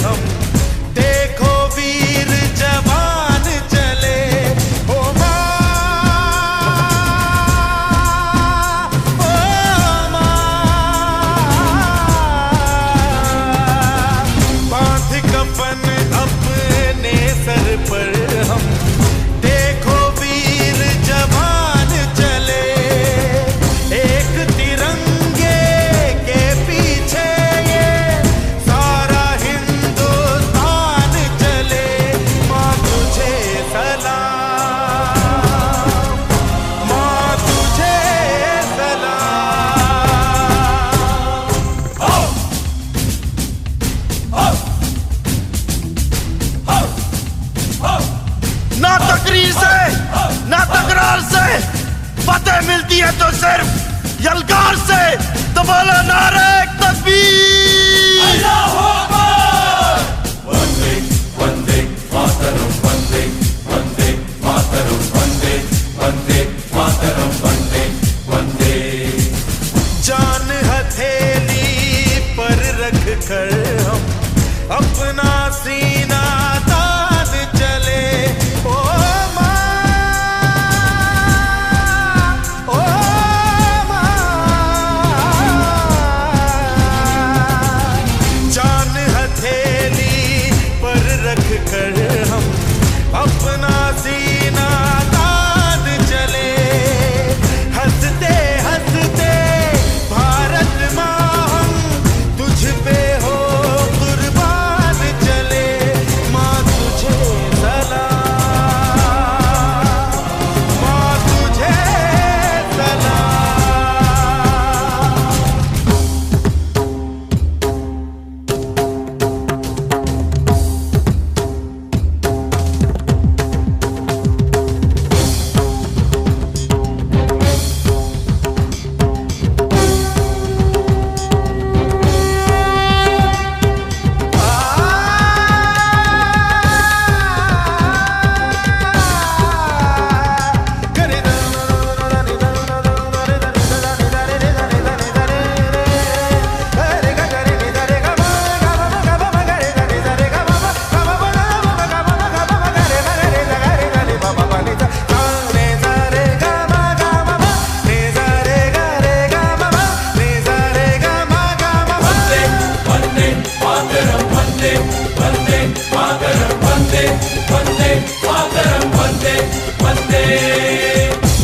हम। देखो वीर जवान चले, ओ माँ, ओ माँ, बांध कफन अपने सर पर हम। देखो वीर जवान चले, एक तिरंगे के पीछे ये सारा हिंदुस्तान चले। माँ तुझे सलाम, माँ तुझे सलाम। ना तकरीर से ना तकरार से फतेह मिलती है तो सिर्फ यलगार से। तो बोलो नारे तकबीर। अल्लाहू अकबर। वंदे वंदे मातरम, वंदे वंदे मातरम, वंदे वंदे मातरम, वंदे वंदे। जान हथेली पर रख कर हम अपना सीना तान चले। ओ माँ, ओ माँ, जान हथेली पर रख कर हम अपना सीना तान चले। हंसते हंसते भारत माँ हम तुझ पे हो कुर्बान चले। माँ तुझे सलाम, माँ तुझे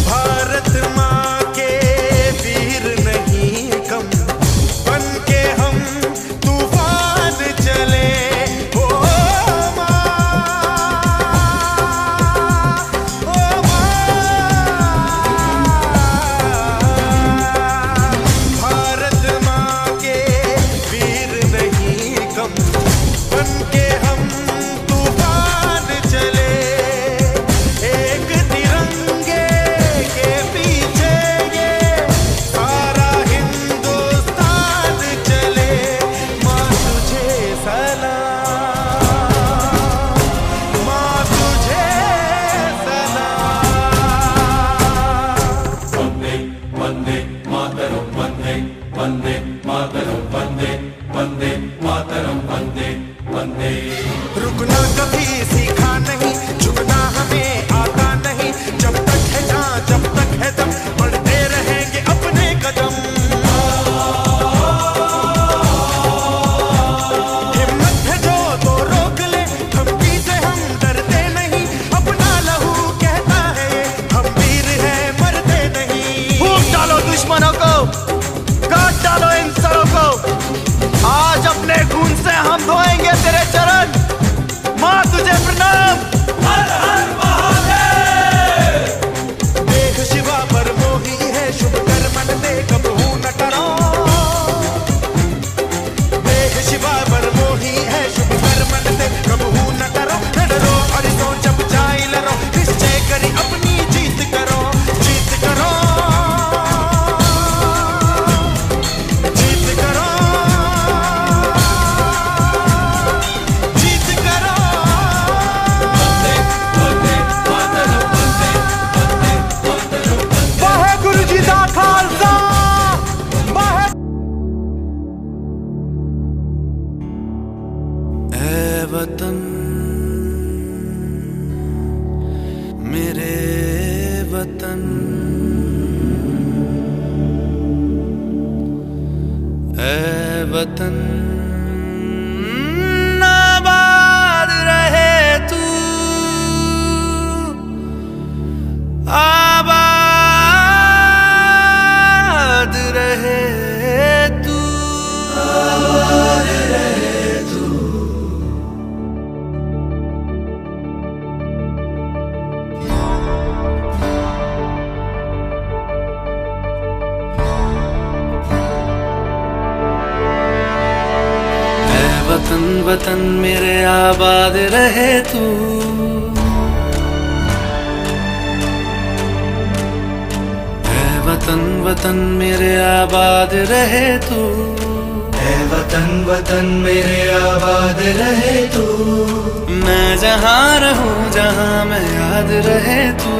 भारत माँ के वीर नहीं कम, बन के हम तूफान चले। ओ माँ, ओ माँ, भारत माँ के वीर नहीं कम, बन के हम तूफान चले। एक तिरंगे के पीछे ये सारा हिंदुस्तान चले। माँ तुझे सलाम, माँ तुझे सलाम। वंदे वंदे मातरम, वंदे वंदे मातरम, वंदे वंदे मातरम, वंदे वंदे। रुकना कभी सीखा नहीं, झुकना हमें आता नहीं। जब तक है जान, जब तक है दम, बढ़ते रहेंगे अपने कदम। हिम्मत है जो तो रोक ले, धमकी से हम डरते नहीं। अपना लहू कहता है हम वीर हैं, मरते नहीं। फूंक डालो दुश्मनों को, काट डालो इन सरों को। आज अपने खून से हम धोएंगे तेरे चरण। माँ तुझे प्रणाम। वतन मेरे वतन, ऐ वतन आबाद रहे तू, आबाद रहे तू, आबाद रहे तू। वतन वतन मेरे आबाद रहे तू, ऐ वतन वतन मेरे आबाद रहे तू, ऐ वतन वतन मेरे आबाद रहे तू। मैं जहाँ रहूं जहाँ मैं याद रहे तू,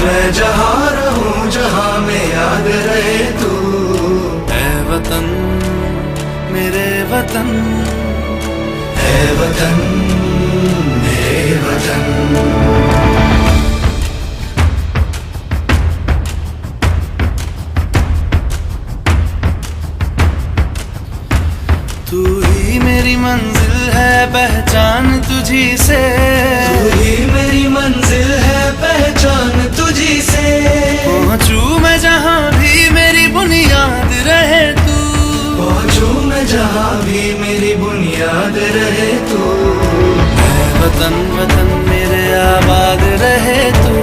मैं जहाँ रहूं जहाँ मैं याद रहे तू। ऐ वतन मेरे वतन, ऐ वतन मेरे वतन। तू ही मेरी मंजिल है पहचान तुझी से, तू ही मेरी मंजिल है पहचान तुझी से। पहुंचू मैं जहाँ भी मेरी बुनियाद रहे तू, पहुंचू मैं जहाँ भी मेरी बुनियाद रहे तू। ऐ वतन वतन मेरे आबाद रहे तू,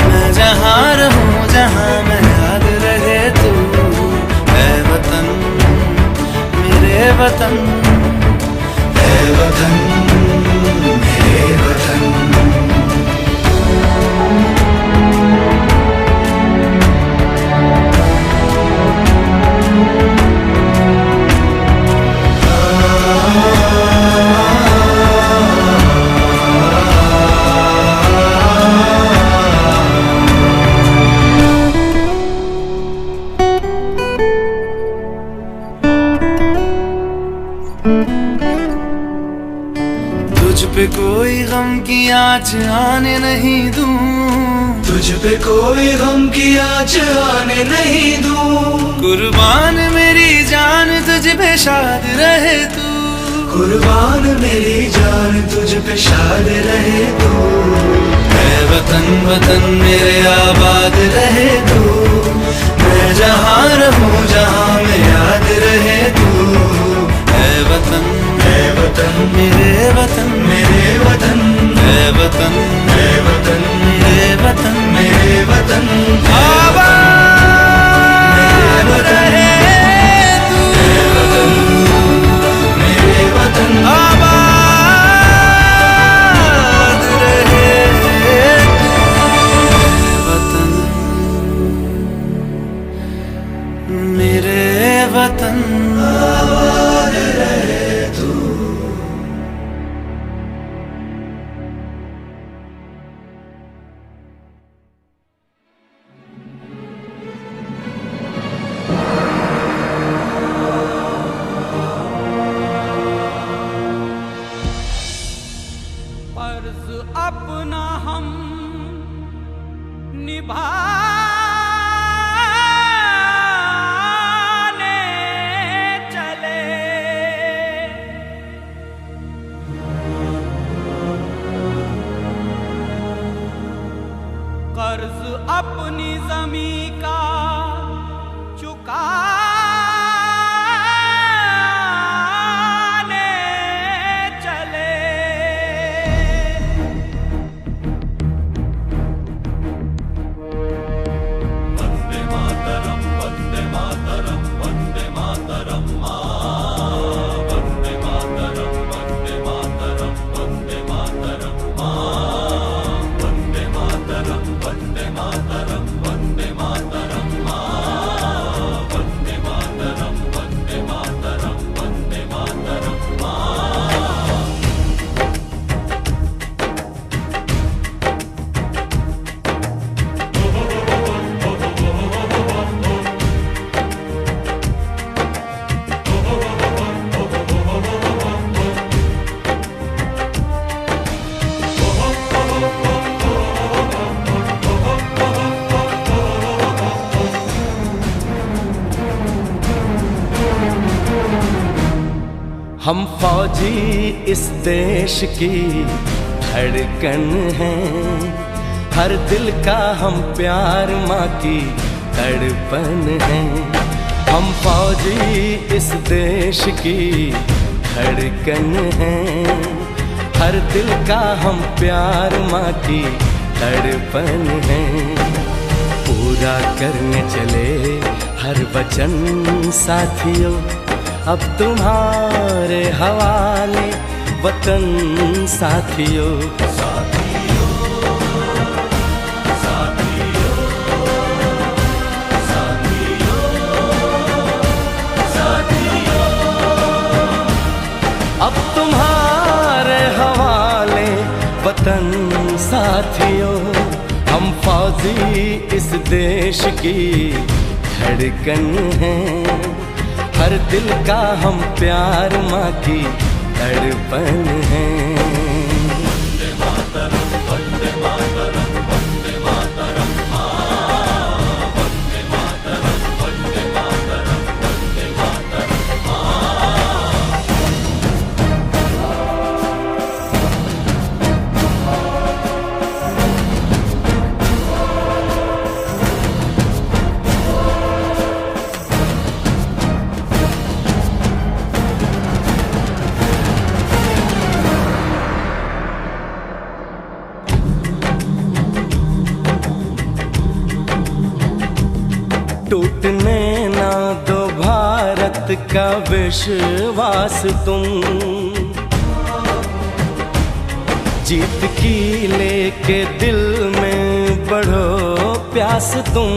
मैं जहाँ रहूं जहाँ मैं याद रहे तू। ऐ वतन मेरे वतन, ऐ वतन मेरे वतन। तुझ पे कोई गम की आँच आने नहीं दूं, तुझ पे कोई गम की आँच आने नहीं दूं। कुर्बान मेरी जान तुझ पे शाद रहे तू, कुर्बान मेरी जान तुझ पे शाद रहे तू। ऐ वतन वतन मेरे आबाद रहे तू, मैं जहाँ रहूं जहाँ मैं याद रहे तू। ऐ वतन, ऐ वतन मेरे वतन, मेरे वतन। ऐ वतन, ऐ वतन मेरे वतन, मेरे वतन। आबाद रहे तू, मेरे वतन। आबाद रहे तू, वतन मेरे वतन। आबाद रहे तू। फर्ज अपना हम निभाने चले, कर्ज अपनी ज़मीं का चुकाने चले। वंदे मातरम, वंदे मातरम, वंदे मातरम मां। वंदे मातरम, वंदे मातरम, वंदे मातरम मां। वंदे मातरम, वंदे मातरम, वंदे मातरम। फौजी इस देश की धड़कन है, हर दिल का हम प्यार माँ की तड़पन है। हम फौजी इस देश की धड़कन है, हर दिल का हम प्यार माँ की तड़पन है। पूरा करने चले हर वचन साथियों, अब तुम्हारे हवाले वतन साथियों। अब तुम्हारे हवाले वतन साथियों, हम फौजी इस देश की धड़कन हैं, हर दिल का हम प्यार माँ की तड़पन है। वंदे मातरम, वंदे मातरम, वंदे मातरम, वंदे मातरम, वंदे मातरम, वंदे मातरम। टूटने ना दो भारत का विश्वास तुम, जीत की लेके दिल में बढ़ो प्यास तुम।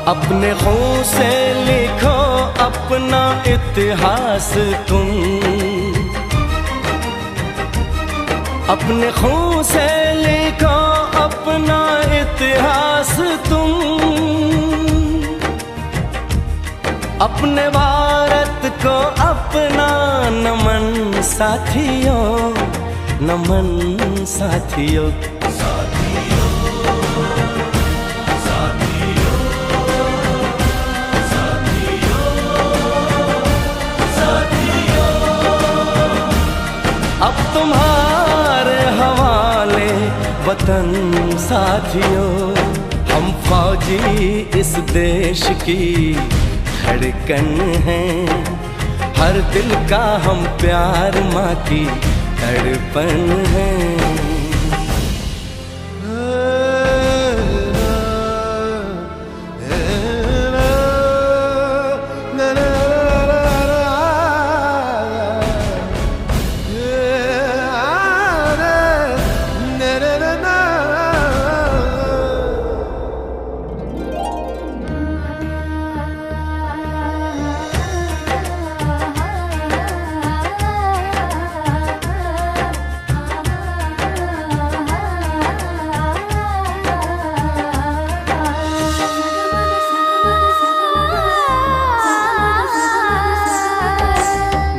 अपने खून से लिखो अपना इतिहास तुम, अपने खून से लिखो अपना इतिहास तुम। अपने भारत को अपना नमन साथियों, नमन साथियों। अब तुम्हारे हवाले वतन साथियों, हम फौजी इस देश की धड़कन हैं, हर दिल का हम प्यार माँ की तड़पन है।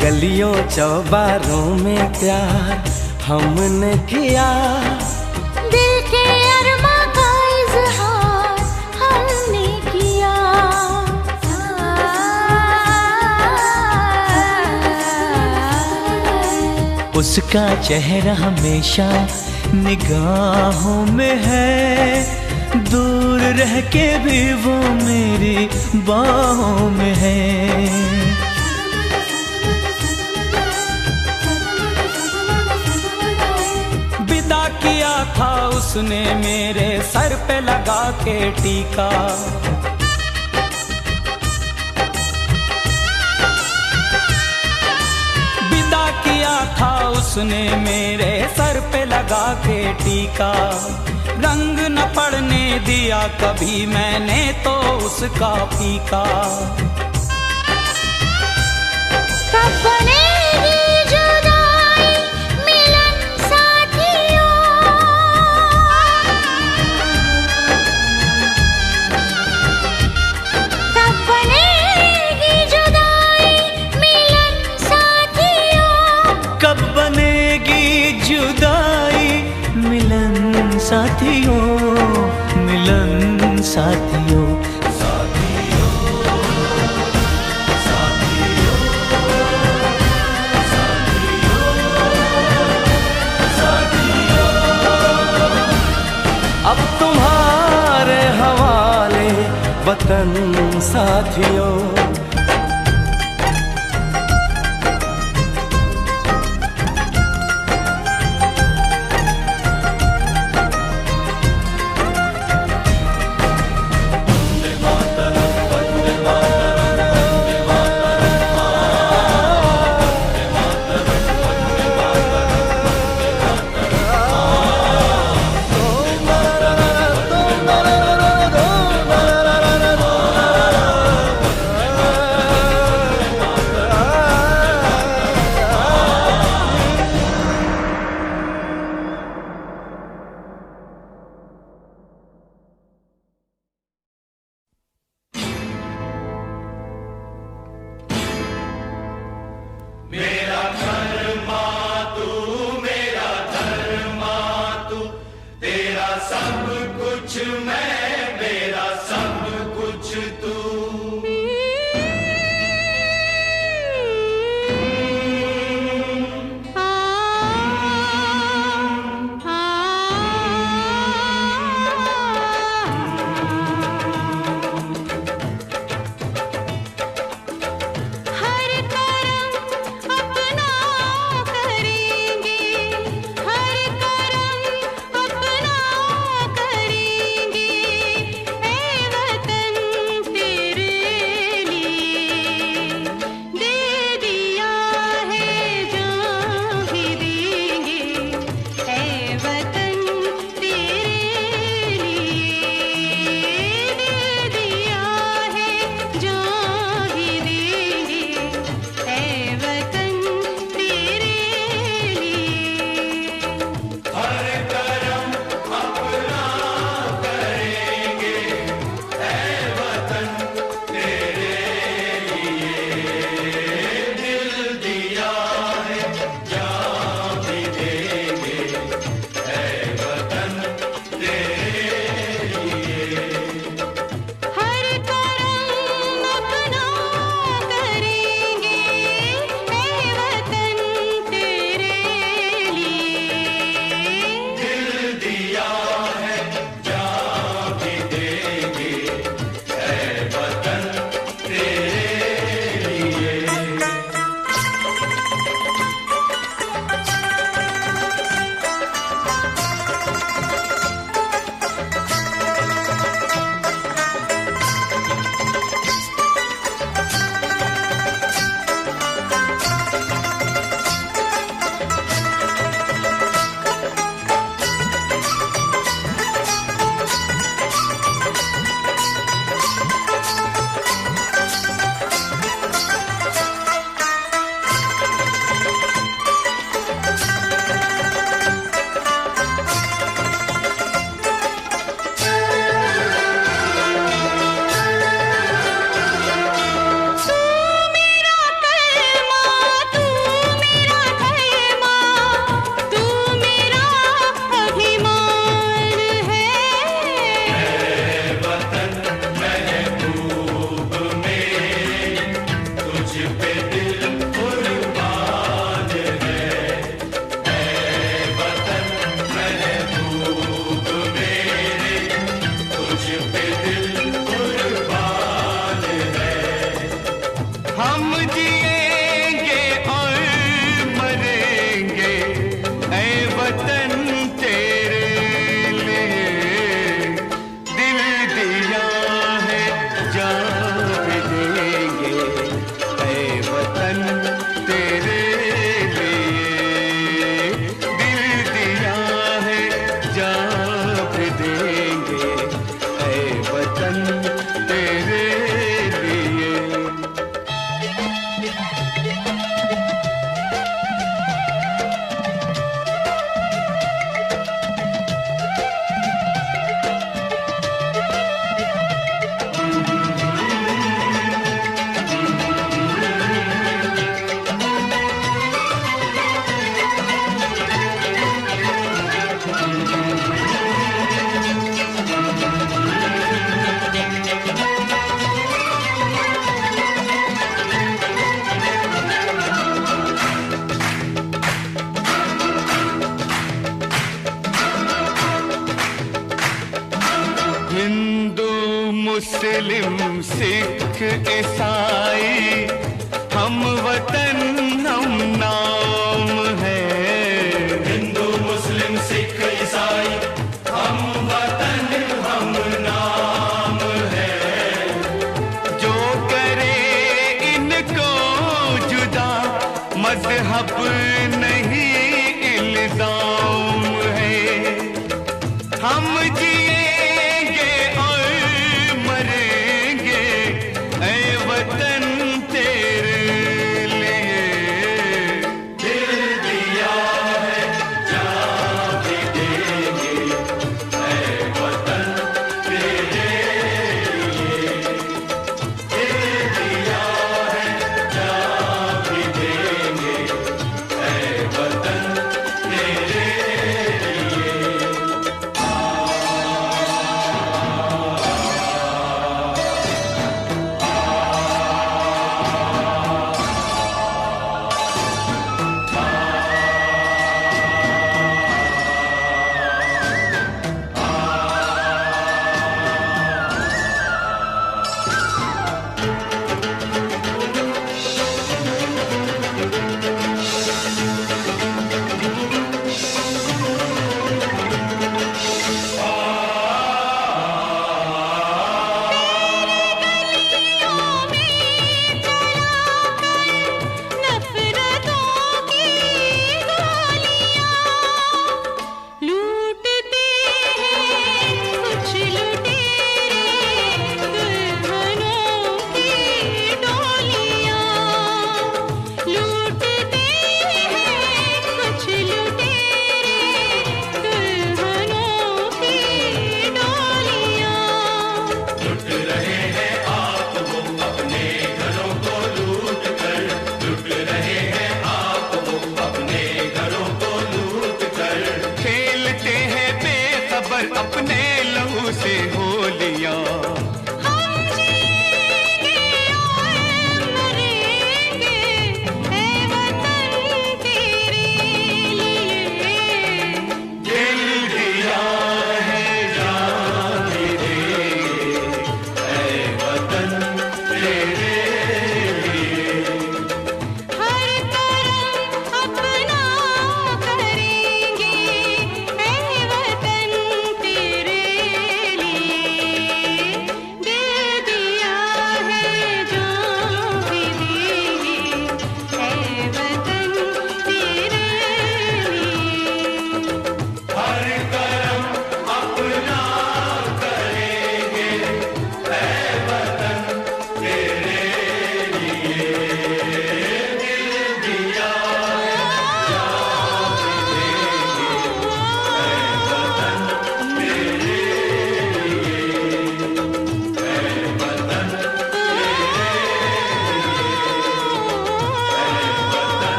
गलियों चौबारों में प्यार हमने किया, दिल के अरमां का इज़हार हमने किया। उसका चेहरा हमेशा निगाहों में है, दूर रह के भी वो मेरी बाहों में है। किया था उसने मेरे सर पे लगा के टीका, विदा किया था उसने मेरे सर पे लगा के टीका। रंग न पड़ने दिया कभी मैंने तो उसका फीका। कब बनेगी जुदाई मिलन साथियों, कब बनेगी जुदाई मिलन साथियों। कब बनेगी जुदाई मिलन साथियों, मिलन साथियों। साथियों, साथियों, साथियों। मेरा धर्मा तू, मेरा धर्मा तू, तेरा सब कुछ मैं, मेरा सब कुछ तू। हर करम अपना करेंगे, हर करम अपना करेंगे। मुस्लिम सिख ईसाई हम वतन हम नाम है। हिंदू मुस्लिम सिख ईसाई हम वतन हम नाम है। जो करे इनको जुदा मजहब नहीं इल्जाम